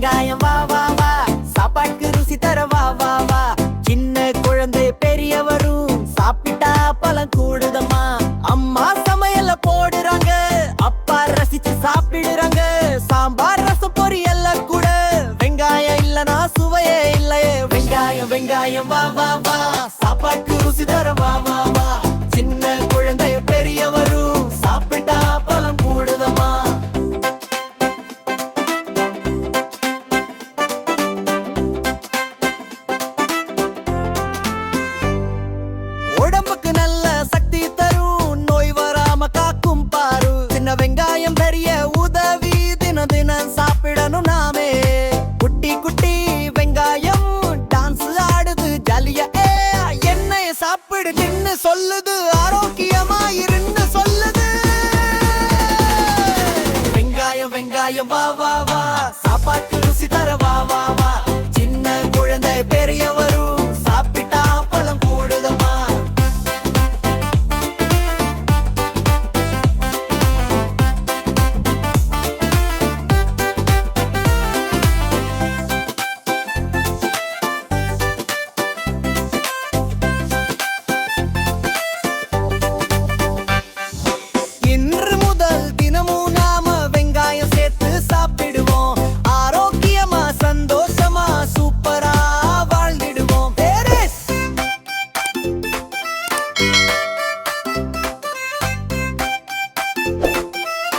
வெங்காயம் வா வா வா, சாப்பாட்டுக்கு ருசி தர வா வா வா. சின்ன குழந்தை பெரியவரும் சாப்பிட்டா பலம் கூடுதம்மா. அம்மா சமையல போடுறாங்க, அப்பா ரசிச்சு சாப்பிடுறாங்க. சாம்பார் ரசம் பொரியல்ல கூட வெங்காயம் இல்லனா சுவையே இல்லையே. வெங்காயம் வெங்காயம் வா வா வா, சாப்பாட்டுக்கு ருசி தர வா வா வா. சின்ன குழந்தை பெரியவரும் சாப்பிட்டா பலம் கூடுதம்மா. உடம்புக்கு நல்ல சக்தி தரும், நோய் வராம காக்கும் பாரு. சின்ன வெங்காயம் பெரிய உதவி, தினம் தினம் சாப்பிடணும் நாமே. குட்டி குட்டி வெங்காயம் டான்ஸ் ஆடுது ஜாலியா. எண்ணெய சாப்பிடு நின்னு சொல்லுது, ஆரோக்கியமா இருந்து சொல்லுது. வெங்காயம் வெங்காயம் வா வா வா, சாப்பாட்டு ருசி தர வா வா வா.